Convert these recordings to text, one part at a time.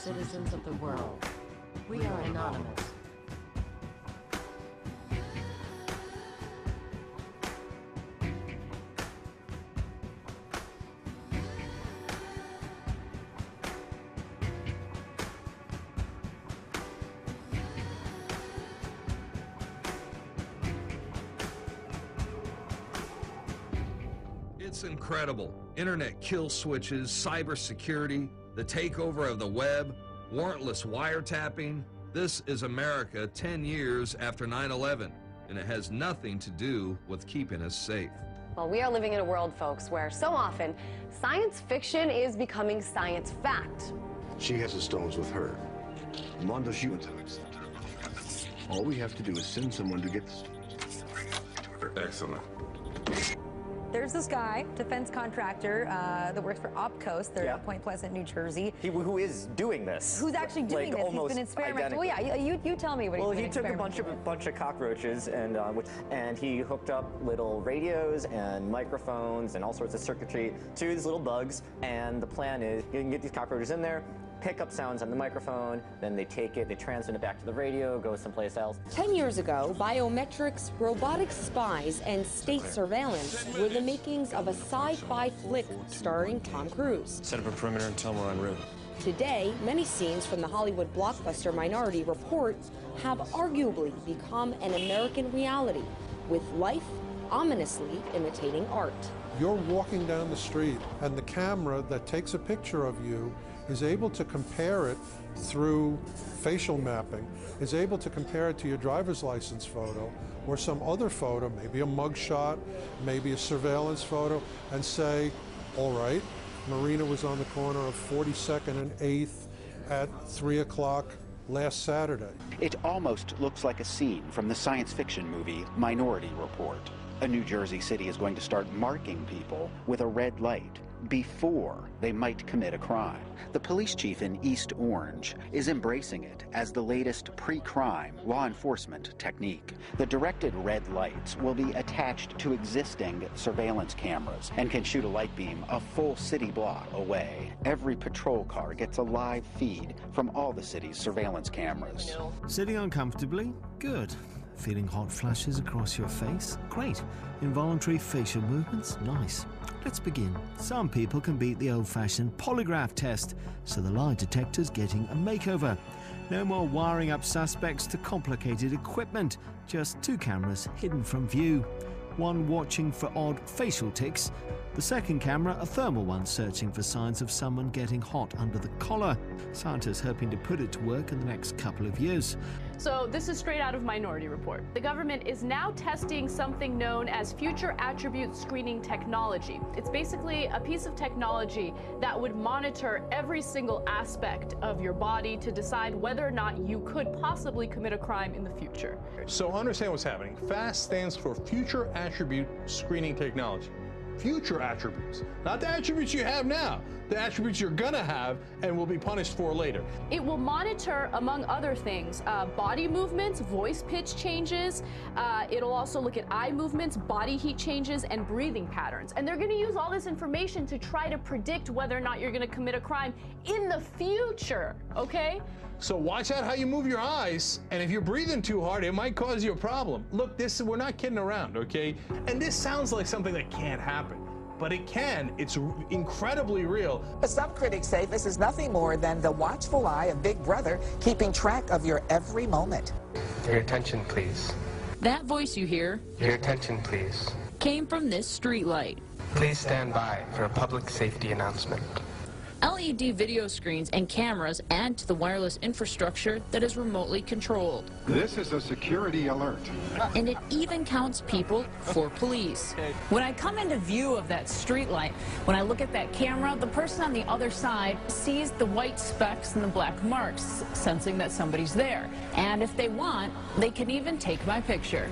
citizens of the world. We are anonymous. It's incredible. Internet kill switches, cybersecurity, the takeover of the web, warrantless wiretapping. This is America 10 years after 9/11, and it has nothing to do with keeping us safe. Well, we are living in a world, folks, where so often science fiction is becoming science fact. She has the stones with her. Mondo All we have to do is send someone to get the stones. Excellent. There's this guy, defense contractor, that works for Opcoast. They're in Point Pleasant, New Jersey. Who is doing this? Who's actually doing this? He's been experimental. Well, yeah, you tell me what he's been experimental. Well, he took a bunch of cockroaches and he hooked up little radios and microphones and all sorts of circuitry to these little bugs. And the plan is you can get these cockroaches in there, pick up sounds on the microphone, then they take it, they transmit it back to the radio, go someplace else. 10 years ago, biometrics, robotic spies, and state surveillance were the makings of a sci-fi flick starring Tom Cruise. Set up a perimeter and tell them we're en route. Today, many scenes from the Hollywood blockbuster Minority Report have arguably become an American reality, with life ominously imitating art. You're walking down the street, and the camera that takes a picture of you is able to compare it through facial mapping, is able to compare it to your driver's license photo or some other photo, maybe a mugshot, maybe a surveillance photo, and say, all right, Marina was on the corner of 42nd and 8th at 3 o'clock last Saturday. It almost looks like a scene from the science fiction movie Minority Report. A New Jersey city is going to start marking people with a red light before they might commit a crime. The police chief in East Orange is embracing it as the latest pre-crime law enforcement technique. The directed red lights will be attached to existing surveillance cameras and can shoot a light beam a full city block away. Every patrol car gets a live feed from all the city's surveillance cameras. Sitting uncomfortably? Good. Feeling hot flashes across your face? Great. Involuntary facial movements? Nice. Let's begin. Some people can beat the old-fashioned polygraph test, so the lie detector's getting a makeover. No more wiring up suspects to complicated equipment, just 2 cameras hidden from view. One watching for odd facial tics, the second camera a thermal one searching for signs of someone getting hot under the collar. Scientists hoping to put it to work in the next couple of years. So this is straight out of Minority Report. The government is now testing something known as future attribute screening technology. It's basically a piece of technology that would monitor every single aspect of your body to decide whether or not you could possibly commit a crime in the future. So understand what's happening. FAST stands for Future Attribute Screening Technology. Future attributes, not the attributes you have now, the attributes you're gonna have and will be punished for later. It will monitor, among other things, body movements, voice pitch changes. It'll also look at eye movements, body heat changes, and breathing patterns. And they're gonna use all this information to try to predict whether or not you're gonna commit a crime in the future, okay? So watch out how you move your eyes, and if you're breathing too hard, it might cause you a problem. Look, we're not kidding around, okay? And this sounds like something that can't happen, but it can. It's incredibly real. But some critics say this is nothing more than the watchful eye of Big Brother keeping track of your every moment. Your attention, please. That voice you hear, your attention, please, came from this streetlight. Please stand by for a public safety announcement. LED video screens and cameras add to the wireless infrastructure that is remotely controlled. This is a security alert. And it even counts people for police. When I come into view of that streetlight, when I look at that camera, the person on the other side sees the white specks and the black marks, sensing that somebody's there. And if they want, they can even take my picture.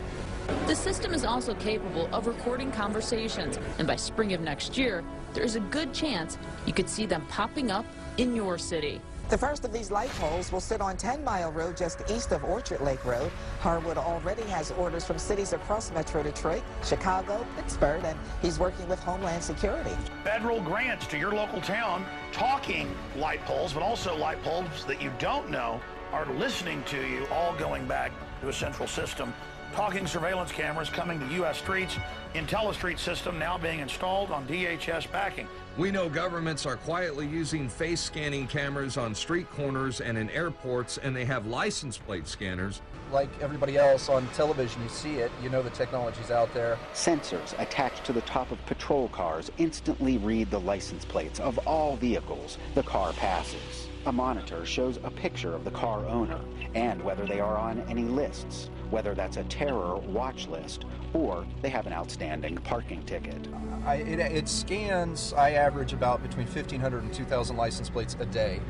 The system is also capable of recording conversations, and by spring of next year, there is a good chance you could see them popping up in your city. The first of these light poles will sit on 10 Mile Road just east of Orchard Lake Road. Harwood already has orders from cities across Metro Detroit, Chicago, Pittsburgh, and he's working with Homeland Security. Federal grants to your local town, talking light poles, but also light poles that you don't know are listening to you, all going back to a central system. Talking surveillance cameras coming to U.S. streets, IntelliStreet system now being installed on DHS backing. We know governments are quietly using face scanning cameras on street corners and in airports, and they have license plate scanners. Like everybody else on television, you see it, you know the technology's out there. Sensors attached to the top of patrol cars instantly read the license plates of all vehicles the car passes. A monitor shows a picture of the car owner and whether they are on any lists, whether that's a terror watch list or they have an outstanding parking ticket. It scans, I average about between 1,500 and 2,000 license plates a day.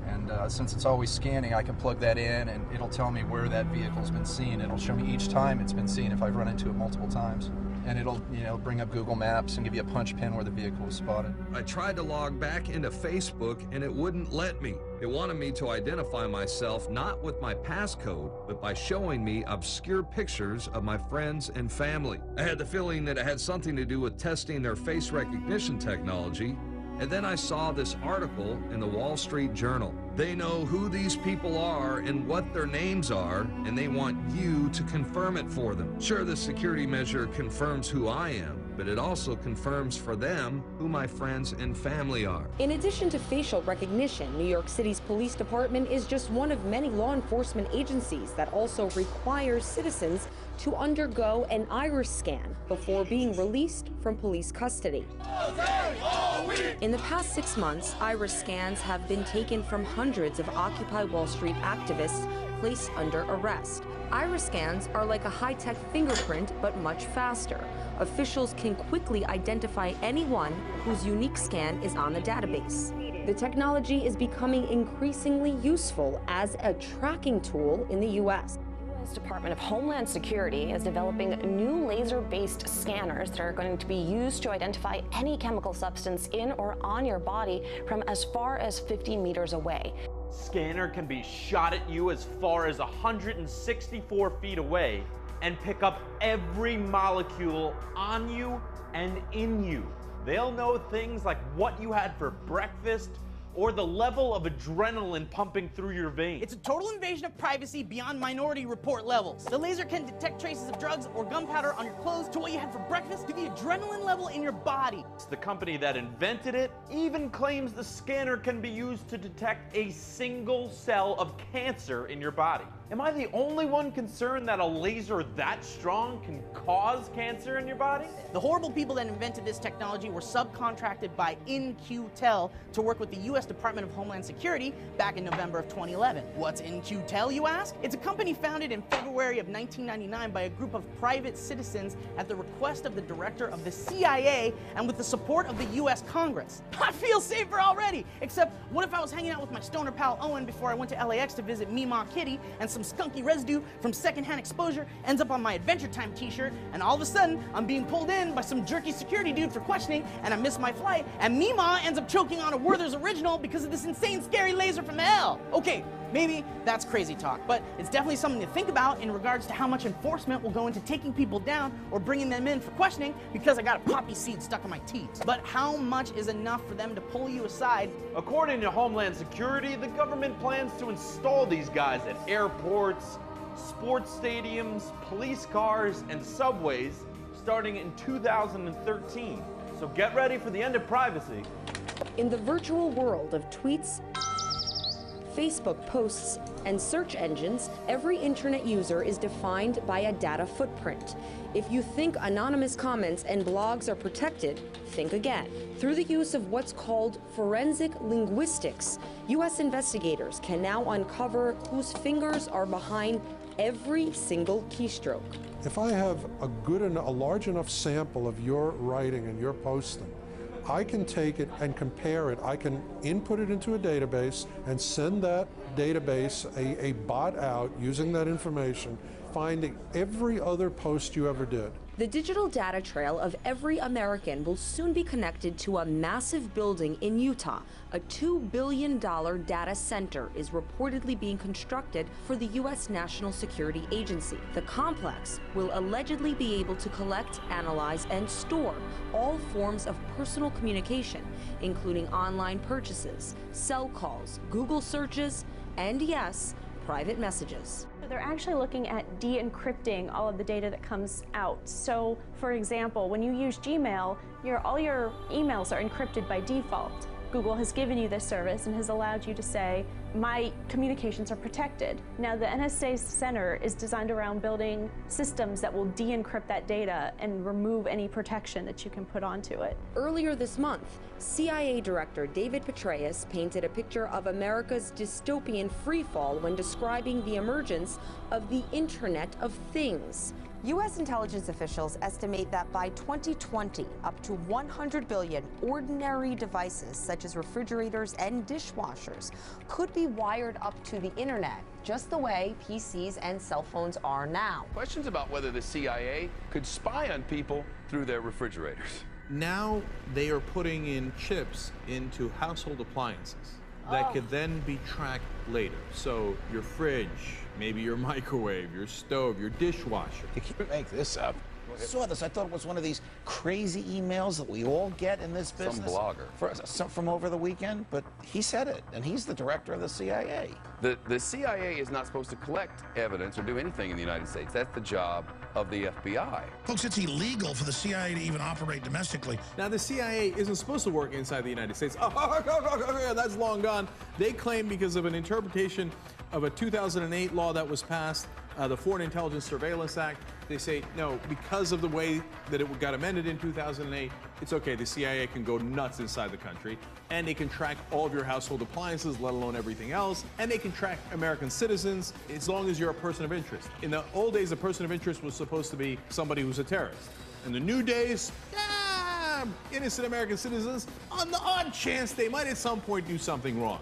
And since it's always scanning, I can plug that in and it'll tell me where that vehicle's been seen. It'll show me each time it's been seen if I've run into it multiple times. And it'll, bring up Google Maps and give you a punch pin where the vehicle was spotted. I tried to log back into Facebook and it wouldn't let me. It wanted me to identify myself not with my passcode, but by showing me obscure pictures of my friends and family. I had the feeling that it had something to do with testing their face recognition technology. And then I saw this article in the Wall Street Journal. They know who these people are and what their names are, and they want you to confirm it for them. Sure, the security measure confirms who I am, but it also confirms for them who my friends and family are. In addition to facial recognition, New York City's police department is just one of many law enforcement agencies that also requires citizens to undergo an iris scan before being released from police custody. In the past 6 months, iris scans have been taken from hundreds of Occupy Wall Street activists placed under arrest. Iris scans are like a high-tech fingerprint, but much faster. Officials can quickly identify anyone whose unique scan is on the database. The technology is becoming increasingly useful as a tracking tool in the U.S. Department of Homeland Security is developing new laser-based scanners that are going to be used to identify any chemical substance in or on your body from as far as 50 meters away. Scanner can be shot at you as far as 164 feet away and pick up every molecule on you and in you. They'll know things like what you had for breakfast, or the level of adrenaline pumping through your veins. It's a total invasion of privacy beyond Minority Report levels. The laser can detect traces of drugs or gunpowder on your clothes, to what you had for breakfast, to the adrenaline level in your body. The company that invented it even claims the scanner can be used to detect a single cell of cancer in your body. Am I the only one concerned that a laser that strong can cause cancer in your body? The horrible people that invented this technology were subcontracted by In-Q-Tel to work with the U.S. Department of Homeland Security back in November of 2011. What's In-Q-Tel, you ask? It's a company founded in February of 1999 by a group of private citizens at the request of the director of the CIA and with the support of the U.S. Congress. I feel safer already, except what if I was hanging out with my stoner pal Owen before I went to LAX to visit Meemaw Kitty, and some skunky residue from secondhand exposure ends up on my Adventure Time t-shirt, and all of a sudden I'm being pulled in by some jerky security dude for questioning, and I miss my flight, and Meemaw ends up choking on a Werther's Original because of this insane scary laser from hell. Okay, maybe that's crazy talk, but it's definitely something to think about in regards to how much enforcement will go into taking people down or bringing them in for questioning because I got a poppy seed stuck in my teeth. But how much is enough for them to pull you aside? According to Homeland Security, the government plans to install these guys at airports, sports stadiums, police cars, and subways starting in 2013. So get ready for the end of privacy. In the virtual world of tweets, Facebook posts, and search engines, every internet user is defined by a data footprint. If you think anonymous comments and blogs are protected, think again. Through the use of what's called forensic linguistics, U.S. investigators can now uncover whose fingers are behind every single keystroke. If I have a large enough sample of your writing and your posting, I can take it and compare it. I can input it into a database and send that database a bot out using that information, finding every other post you ever did. The digital data trail of every American will soon be connected to a massive building in Utah. A $2 billion data center is reportedly being constructed for the U.S. National Security Agency. The complex will allegedly be able to collect, analyze, and store all forms of personal communication, including online purchases, cell calls, Google searches, and yes, private messages. They're actually looking at de-encrypting all of the data that comes out. So, for example, when you use Gmail, all your emails are encrypted by default. Google has given you this service and has allowed you to say, my communications are protected. Now, the NSA Center is designed around building systems that will de-encrypt that data and remove any protection that you can put onto it. Earlier this month, CIA Director David Petraeus painted a picture of America's dystopian freefall when describing the emergence of the Internet of Things. U.S. intelligence officials estimate that by 2020, up to 100 billion ordinary devices, such as refrigerators and dishwashers, could be wired up to the internet, just the way PCs and cell phones are now. Questions about whether the CIA could spy on people through their refrigerators. Now they are putting in chips into household appliances that could then be tracked later. So your fridge, maybe your microwave, your stove, your dishwasher. You can't make this up. I saw this. I thought it was one of these crazy emails that we all get in this business. Some blogger. From over the weekend, but he said it, and he's the director of the CIA. The CIA is not supposed to collect evidence or do anything in the United States. That's the job of the FBI. Folks, it's illegal for the CIA to even operate domestically. Now, the CIA isn't supposed to work inside the United States. Oh, that's long gone. They claim because of an interpretation of a 2008 law that was passed, the Foreign Intelligence Surveillance Act, they say, no, because of the way that it got amended in 2008, it's okay, the CIA can go nuts inside the country, and they can track all of your household appliances, let alone everything else, and they can track American citizens as long as you're a person of interest. In the old days, a person of interest was supposed to be somebody who's a terrorist. In the new days, innocent American citizens, on the odd chance they might at some point do something wrong.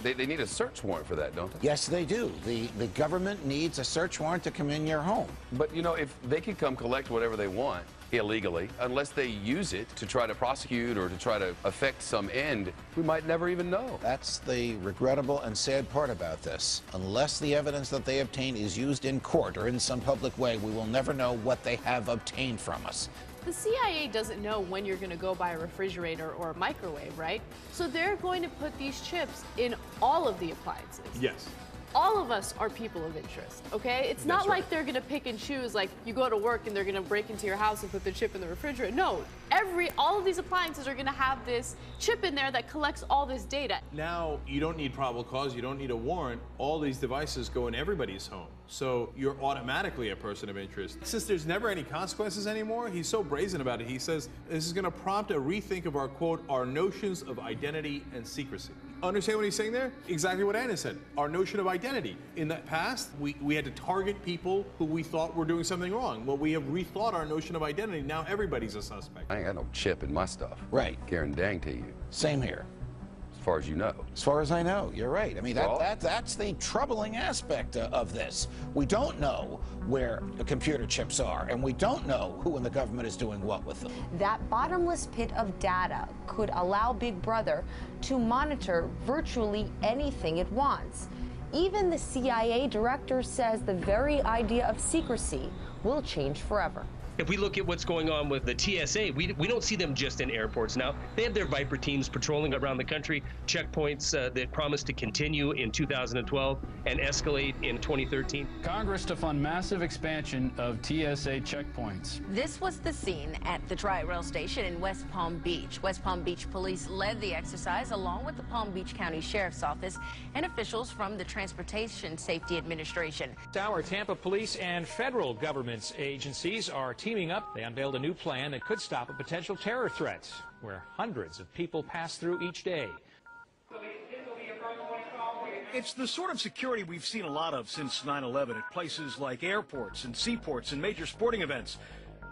They need a search warrant for that, don't they? Yes, they do. The government needs a search warrant to come in your home. But, you know, if they can come collect whatever they want illegally, unless they use it to try to prosecute or to try to affect some end, we might never even know. That's the regrettable and sad part about this. Unless the evidence that they obtain is used in court or in some public way, we will never know what they have obtained from us. The CIA doesn't know when you're going to go buy a refrigerator or a microwave, right? So they're going to put these chips in all of the appliances. Yes. All of us are people of interest, okay? It's not like they're going to pick and choose, like you go to work and they're going to break into your house and put the chip in the refrigerator. No, all of these appliances are going to have this chip in there that collects all this data. Now, you don't need probable cause, you don't need a warrant. All these devices go in everybody's home. So you're automatically a person of interest. Since there's never any consequences anymore, he's so brazen about it. He says this is going to prompt a rethink of our, quote, our notions of identity and secrecy. Understand what he's saying there? Exactly what Anna said. Our notion of identity. In the past, we had to target people who we thought were doing something wrong. Well, we have rethought our notion of identity. Now everybody's a suspect. I ain't got no chip in my stuff. Right. Guaranteeing to you. Same here. As far as you know. As far as I know, you're right. I mean, that's the troubling aspect of this. We don't know where the computer chips are, and we don't know who in the government is doing what with them. That bottomless pit of data could allow Big Brother to monitor virtually anything it wants. Even the CIA director says the very idea of secrecy will change forever. If we look at what's going on with the TSA, we don't see them just in airports now. They have their Viper teams patrolling around the country, checkpoints that promise to continue in 2012 and escalate in 2013. Congress to fund massive expansion of TSA checkpoints. This was the scene at the Tri-Rail station in West Palm Beach. West Palm Beach police led the exercise along with the Palm Beach County Sheriff's Office and officials from the Transportation Safety Administration. Our Tampa police and federal government agencies are teaming up. They unveiled a new plan that could stop a potential terror threat where hundreds of people pass through each day. It's the sort of security we've seen a lot of since 9/11 at places like airports and seaports and major sporting events.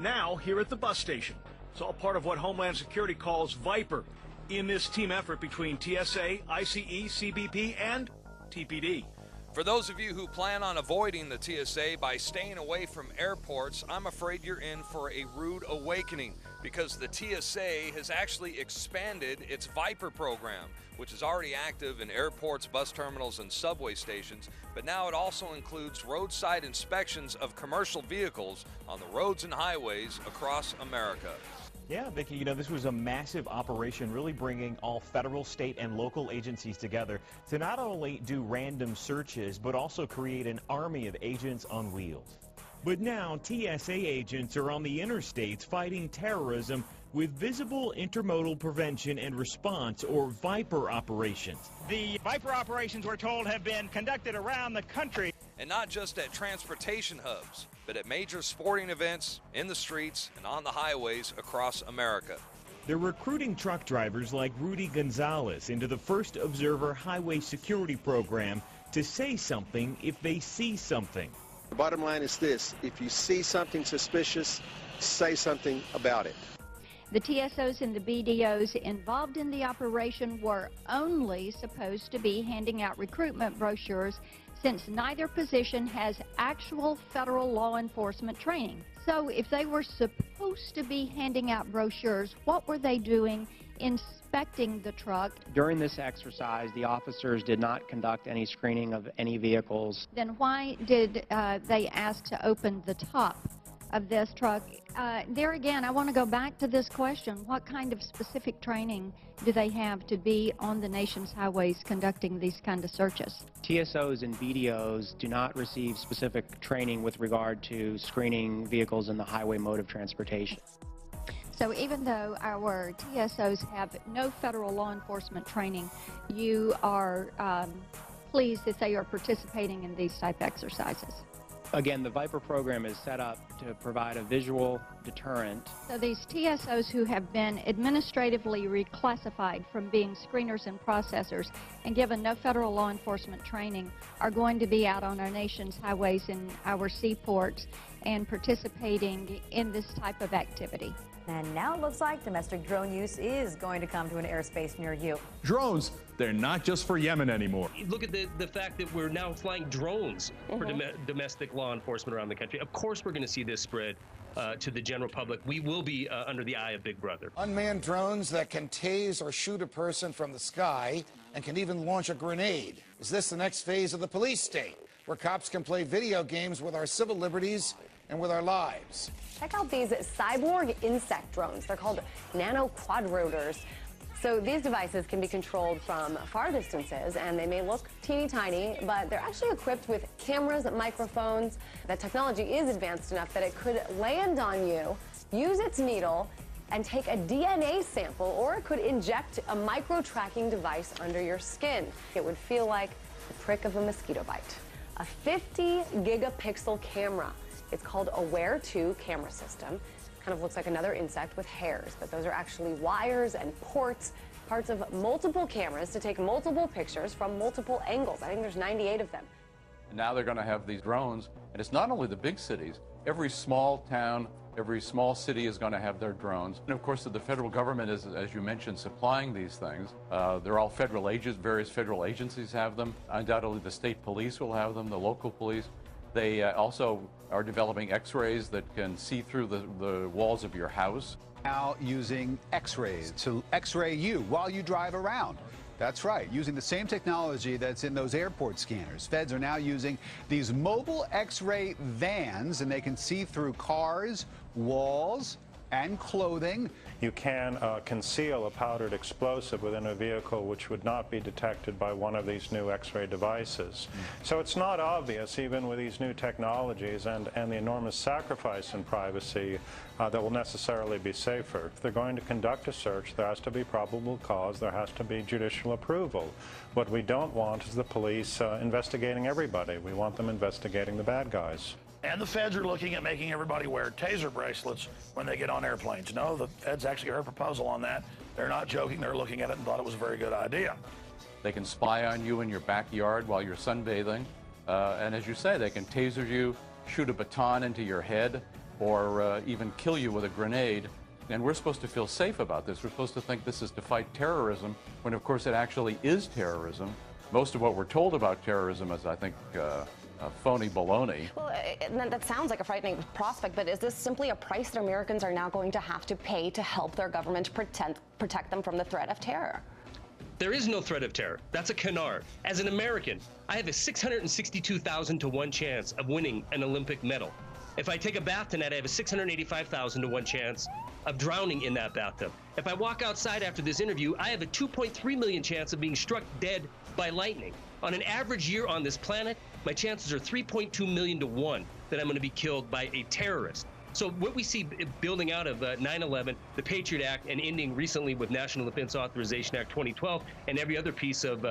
Now, here at the bus station. It's all part of what Homeland Security calls Viper. In this team effort between TSA, ICE, CBP, and TPD. For those of you who plan on avoiding the TSA by staying away from airports, I'm afraid you're in for a rude awakening, because the TSA has actually expanded its Viper program, which is already active in airports, bus terminals, and subway stations, but now it also includes roadside inspections of commercial vehicles on the roads and highways across America. Yeah, Vicki, you know, this was a massive operation, really bringing all federal, state, and local agencies together to not only do random searches, but also create an army of agents on wheels. But now TSA agents are on the interstates fighting terrorism with visible intermodal prevention and response, or Viper operations. The Viper operations, we're told, have been conducted around the country. And not just at transportation hubs, but at major sporting events, in the streets, and on the highways across America. They're recruiting truck drivers like Rudy Gonzalez into the First Observer Highway Security Program to say something if they see something. The bottom line is this: if you see something suspicious, say something about it. The TSOs and the BDOs involved in the operation were only supposed to be handing out recruitment brochures, since neither position has actual federal law enforcement training. So if they were supposed to be handing out brochures, what were they doing inspecting the truck? During this exercise, the officers did not conduct any screening of any vehicles. Then why did they ask to open the top of this truck? There again, I want to go back to this question. What kind of specific training do they have to be on the nation's highways conducting these kind of searches? TSOs and BDOs do not receive specific training with regard to screening vehicles in the highway mode of transportation. So even though our TSOs have no federal law enforcement training, you are pleased that they are participating in these type exercises? Again, the Viper program is set up to provide a visual deterrent. So these TSOs who have been administratively reclassified from being screeners and processors and given no federal law enforcement training are going to be out on our nation's highways and our seaports and participating in this type of activity. And now it looks like domestic drone use is going to come to an airspace near you. Drones, they're not just for Yemen anymore. Look at the fact that we're now flying drones for domestic law enforcement around the country. Of course we're going to see this spread to the general public. We will be under the eye of Big Brother. Unmanned drones that can tase or shoot a person from the sky and can even launch a grenade. Is this the next phase of the police state, where cops can play video games with our civil liberties and with our lives? Check out these cyborg insect drones. They're called nano quadrotors. So these devices can be controlled from far distances, and they may look teeny tiny, but they're actually equipped with cameras, microphones. That technology is advanced enough that it could land on you, use its needle, and take a DNA sample, or it could inject a micro-tracking device under your skin. It would feel like the prick of a mosquito bite. A 50 gigapixel camera. It's called Aware 2 camera system. Kind of looks like another insect with hairs, but those are actually wires and ports, parts of multiple cameras to take multiple pictures from multiple angles. I think there's 98 of them. And now they're going to have these drones, and it's not only the big cities. Every small town, every small city is going to have their drones. And of course, the federal government is, as you mentioned, supplying these things. They're all federal agents, various federal agencies have them. Undoubtedly, the state police will have them, the local police. They also are developing X-rays that can see through the walls of your house. Now using X-rays to X-ray you while you drive around. That's right, using the same technology that's in those airport scanners. Feds are now using these mobile X-ray vans, and they can see through cars, walls, and clothing. You can conceal a powdered explosive within a vehicle which would not be detected by one of these new X-ray devices. So it's not obvious, even with these new technologies and the enormous sacrifice in privacy, that will necessarily be safer. If they're going to conduct a search, there has to be probable cause, there has to be judicial approval. What we don't want is the police investigating everybody. We want them investigating the bad guys. And the feds are looking at making everybody wear taser bracelets when they get on airplanes. No, the feds actually heard a proposal on that. They're not joking. They're looking at it and thought it was a very good idea. They can spy on you in your backyard while you're sunbathing. And as you say, they can taser you, shoot a baton into your head, or even kill you with a grenade. And we're supposed to feel safe about this. We're supposed to think this is to fight terrorism, when of course it actually is terrorism. Most of what we're told about terrorism is, I think, phony baloney. Well, that sounds like a frightening prospect, but is this simply a price that Americans are now going to have to pay to help their government protect them from the threat of terror? There is no threat of terror. That's a canard. As an American, I have a 662,000 to 1 chance of winning an Olympic medal. If I take a bath tonight, I have a 685,000 to 1 chance of drowning in that bathtub. If I walk outside after this interview, I have a 2.3 million chance of being struck dead by lightning. On an average year on this planet, my chances are 3.2 million to 1 that I'm going to be killed by a terrorist. So what we see building out of 9/11, the Patriot Act, and ending recently with National Defense Authorization Act 2012, and every other piece of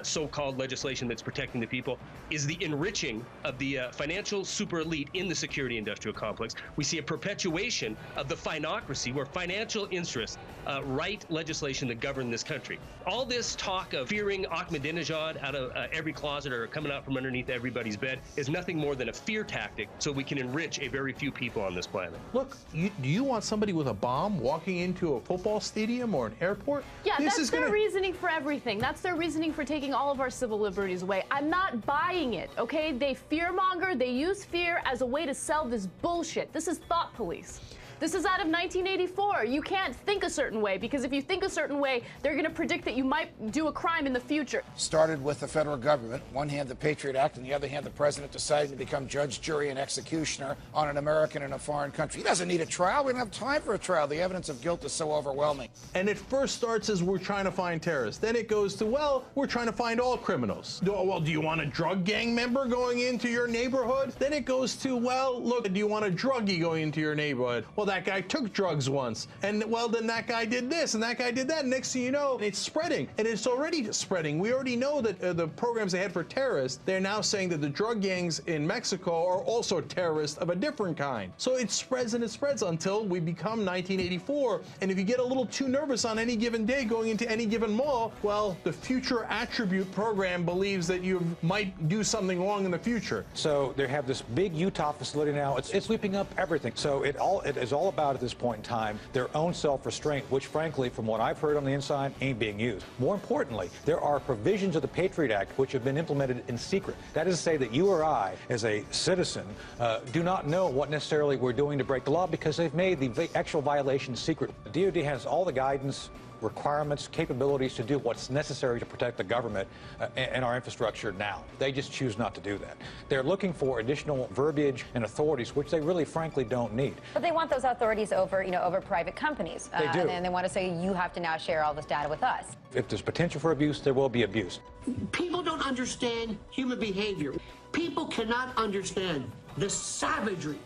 so-called legislation that's protecting the people, is the enriching of the financial super elite in the security industrial complex. We see a perpetuation of the finocracy, where financial interests write legislation that govern this country. All this talk of fearing Ahmadinejad out of every closet or coming out from underneath everybody's bed is nothing more than a fear tactic so we can enrich a very few people on this planet. Look, do you want somebody with a bomb walking into a football stadium or an airport? Yeah, that's their reasoning for everything. That's their reasoning for taking all of our civil liberties away. I'm not buying it, okay? They fearmonger, they use fear as a way to sell this bullshit. This is thought police. This is out of 1984. You can't think a certain way, because if you think a certain way, they're going to predict that you might do a crime in the future. Started with the federal government. One hand, the Patriot Act, and the other hand, the president deciding to become judge, jury, and executioner on an American in a foreign country. He doesn't need a trial. We don't have time for a trial. The evidence of guilt is so overwhelming. And it first starts as we're trying to find terrorists. Then it goes to, well, we're trying to find all criminals. Well, do you want a drug gang member going into your neighborhood? Then it goes to, well, look, do you want a druggie going into your neighborhood? Well, that guy took drugs once, and well, then that guy did this, and that guy did that. Next thing you know, it's spreading, and it's already spreading. We already know that the programs they had for terrorists, they're now saying that the drug gangs in Mexico are also terrorists of a different kind. So it spreads and it spreads until we become 1984, and if you get a little too nervous on any given day going into any given mall, well, the Future Attribute program believes that you might do something wrong in the future. So they have this big Utah facility now. It's sweeping up everything. So it is all about, at this point in time, their own self-restraint, which frankly, from what I've heard on the inside, ain't being used. More importantly, there are provisions of the Patriot Act which have been implemented in secret. That is to say that you or I, as a citizen, do not know what necessarily we're doing to break the law, because they've made the actual violation secret. The DOD has all the guidance, requirements, capabilities to do what's necessary to protect the government and our infrastructure now. They just choose not to do that. They're looking for additional verbiage and authorities, which they really, frankly, don't need. But they want those authorities over, over private companies. They do. And they want to say, you have to now share all this data with us. If there's potential for abuse, there will be abuse. People don't understand human behavior. People cannot understand the savagery.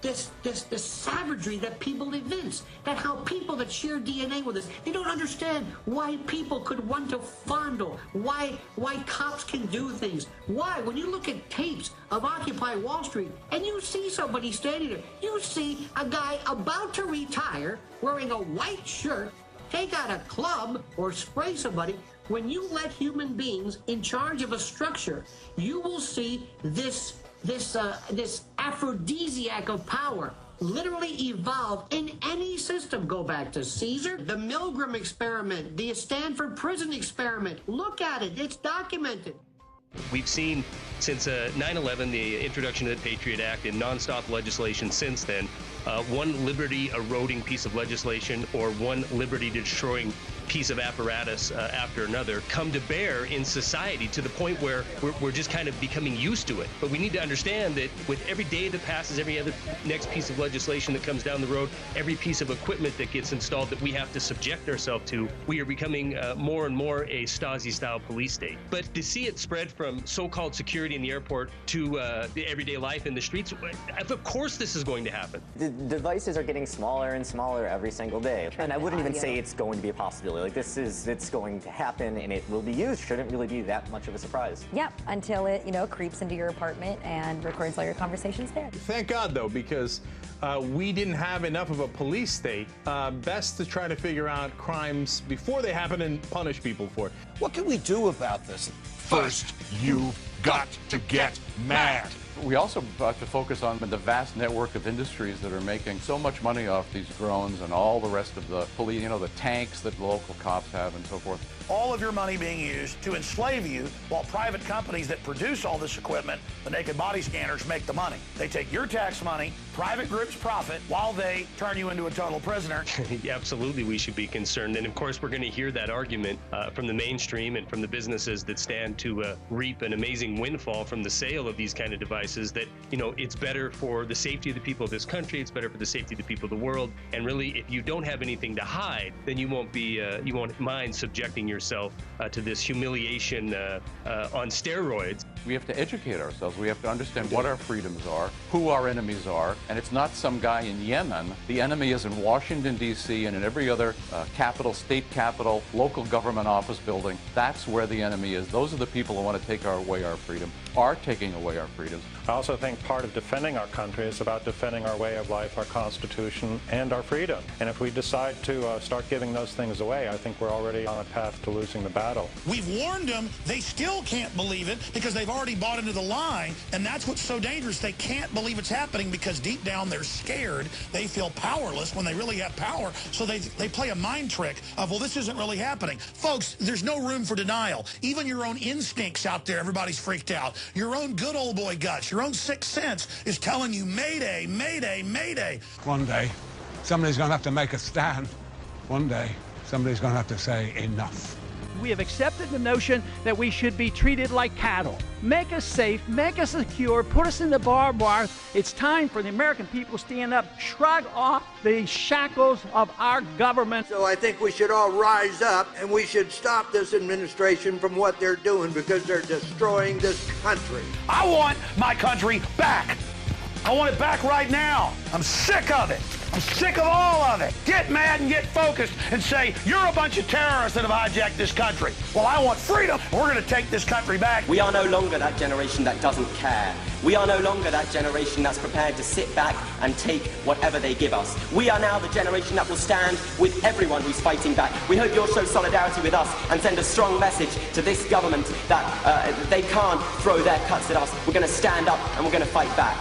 This savagery that people evince, that how people that share DNA with us, they don't understand why people could want to fondle, why cops can do things. Why, when you look at tapes of Occupy Wall Street and you see somebody standing there, you see a guy about to retire wearing a white shirt, take out a club or spray somebody. When you let human beings in charge of a structure, you will see this aphrodisiac of power literally evolve in any system. Go back to Caesar, the Milgram experiment, the Stanford prison experiment. Look at it. It's documented. We've seen since 9/11, the introduction of the Patriot Act, and nonstop legislation since then, one liberty-eroding piece of legislation or one liberty-destroying piece of apparatus after another come to bear in society, to the point where we're just kind of becoming used to it. But we need to understand that with every day that passes, every other next piece of legislation that comes down the road, every piece of equipment that gets installed that we have to subject ourselves to, we are becoming more and more a Stasi-style police state. But to see it spread from so-called security in the airport to the everyday life in the streets, of course this is going to happen. The devices are getting smaller and smaller every single day. And I wouldn't even say it's going to be a possibility. Like, it's going to happen, and it will be used. Shouldn't really be that much of a surprise. Yep, until it, creeps into your apartment and records all your conversations there. Thank God, though, because we didn't have enough of a police state. Best to try to figure out crimes before they happen and punish people for it. What can we do about this? First, you've got to get mad. We also have to focus on the vast network of industries that are making so much money off these drones and all the rest of the police, you know, the tanks that local cops have and so forth. All of your money being used to enslave you, while private companies that produce all this equipment, the naked body scanners, make the money. They take your tax money, private groups profit, while they turn you into a total prisoner. Absolutely, we should be concerned. And of course, we're going to hear that argument from the mainstream and from the businesses that stand to reap an amazing windfall from the sale of these kind of devices, that, you know, it's better for the safety of the people of this country, it's better for the safety of the people of the world. And really, if you don't have anything to hide, then you won't mind subjecting yourself to this humiliation on steroids. We have to educate ourselves. We have to understand what our freedoms are, who our enemies are, and it's not some guy in Yemen. The enemy is in Washington, D.C., and in every other capital, state capital, local government office building. That's where the enemy is. Those are the people who want to take away our freedom, are taking away our freedoms. I also think part of defending our country is about defending our way of life, our Constitution, and our freedom. And if we decide to start giving those things away, I think we're already on a path to losing the battle. We've warned them. They still can't believe it because they've already bought into the lie. And that's what's so dangerous. They can't believe it's happening because deep down they're scared. They feel powerless when they really have power. So they play a mind trick of, well, this isn't really happening. Folks, there's no room for denial. Even your own instincts out there, everybody's freaked out. Your own good old boy guts, your own sixth sense is telling you, Mayday, Mayday, Mayday. One day, somebody's going to have to make a stand. One day, somebody's going to have to say enough. We have accepted the notion that we should be treated like cattle. Make us safe, make us secure, put us in the barbed wire. It's time for the American people to stand up, shrug off the shackles of our government. So I think we should all rise up and we should stop this administration from what they're doing because they're destroying this country. I want my country back. I want it back right now. I'm sick of it. I'm sick of all of it. Get mad and get focused and say, you're a bunch of terrorists that have hijacked this country. Well, I want freedom. We're going to take this country back. We are no longer that generation that doesn't care. We are no longer that generation that's prepared to sit back and take whatever they give us. We are now the generation that will stand with everyone who's fighting back. We hope you'll show solidarity with us and send a strong message to this government that they can't throw their cuts at us. We're going to stand up and we're going to fight back.